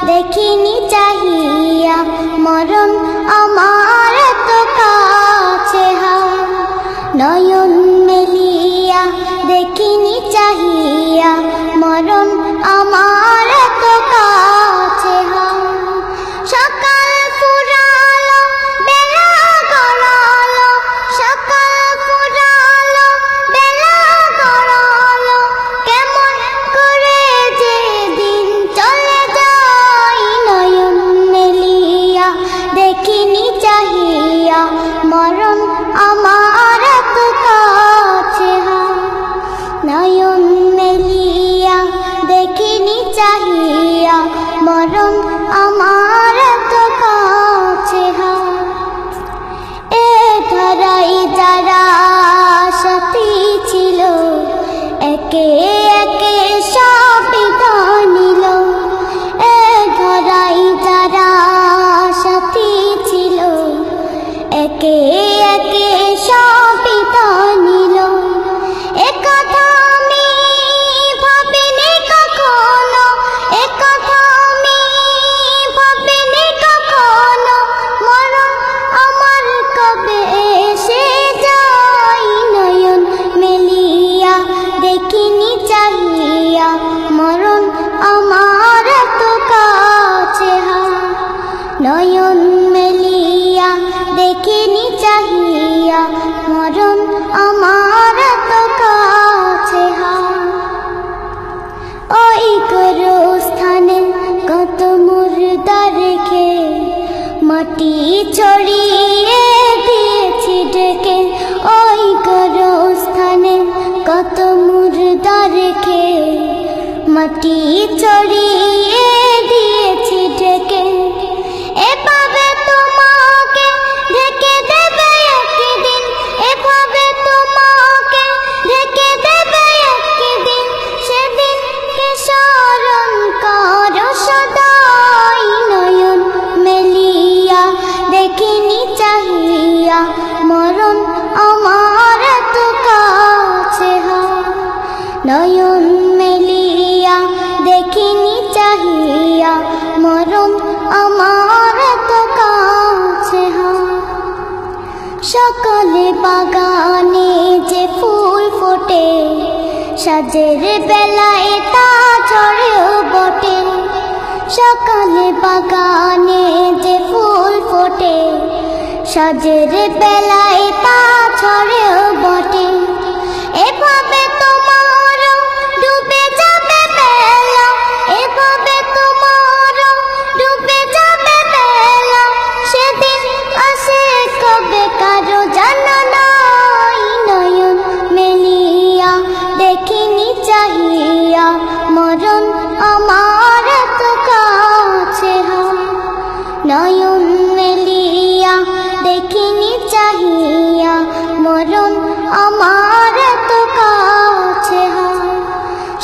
দেখিনি চাহিয়া মরণ আমার তো কাছে হায়। নয়ন মেলিয়া দেখিনি চাহিয়া মরণ আমার তো কাছে হায়। সকাল ফুরালো বেলা গড়ালো, সকাল ফুরালো বেলা গড়ালো, কেমন করে যে দিন চলে যায়। নয়ন মেলিয়া দেখিনি চাহিয়া মরণ আমার তো কাছে হায়। নয়ন মেলিয়া দেখিনি চাহিয়া মরণ আমার তো কাছে হায়। এ ধরাই যারা সাথী ছিল, একে একে সব বিদায় নিল। এ ধরাই যারা সাথী ছিল, একে একে সব বিদায় নিল। এ কথা আমি ভাবিনি কখনো, এ কথা আমি ভাবিনি কখনো, মরণ আমার কবে এসে যায়। নয়ন মেলিয়া দেখিনি চাহিয়া মরণ আমার তো কাছে হায়। নয়ন মেলিয়া দেখিনি চাহিয়া মরণ আমার তো কাছে হায়। ওই গোরস্থানে কত মুর্দা রেখে মাটি ছড়িয়ে দিয়েছি ঢেকে। ওই গোরস্থানে কত মুর্দা রেখে মাটি ছড়িয়ে দিয়েছি ঢেকে। এভাবে তোমাকে ঢেকে দেবে একদিন, এভাবে তোমাকে ঢেকে দেবে একদিন, সেদিনকে স্মরণ করো সদাই। নয়ন মেলিয়া দেখিনি চাহিয়া মরণ আমার তো কাছে হায়। নয়ন মেলিয়া দেখিনি চাহিয়া মরণ আমার তো কাছে হায়। সকালে বাগানে যে ফুল ফোটে, সাজের বেলায় তা ঝরেও বটে। সকালে বাগানে যে ফুল ফোটে, সাজের বেলায় তা ঝরেও বটে। এভাবে তোমারও ডুবে যাবে বেলা, এভাবে তোমারও ডুবে যাবে বেলা, সেদিন আসে কবে কারো জানা নাই। নয়ন মেলিয়া দেখিনি চাহিয়া মরণ আমার তো কাছে হায়। নয়ন মেলিয়া দেখিনি চাহিয়া মরণ আমার তো কাছে হায়।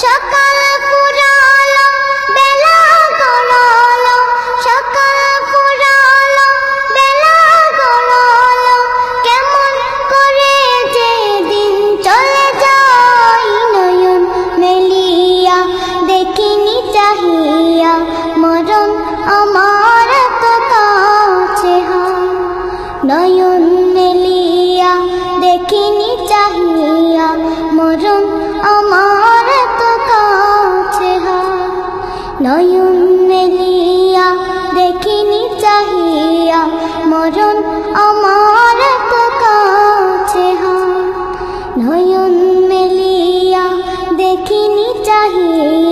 সকাল ফুরালো বেলা গড়ালো, সকাল ফুরালো বেলা গড়ালো, কেমন করে যে দিন চলে যায়। নয়ন মেলিয়া দেখিনি চাহিয়া মরণ আমার তো কাছে হায়। নয়ন মেলিয়া দেখিনি চাহিয়া মরণ আমার তো কাছে হায়। নয়ন মেলিয়া দেখিনি চাহিয়া মরণ আমার তো কাছে হায়। নয়ন মেলিয়া দেখিনি চাহিয়া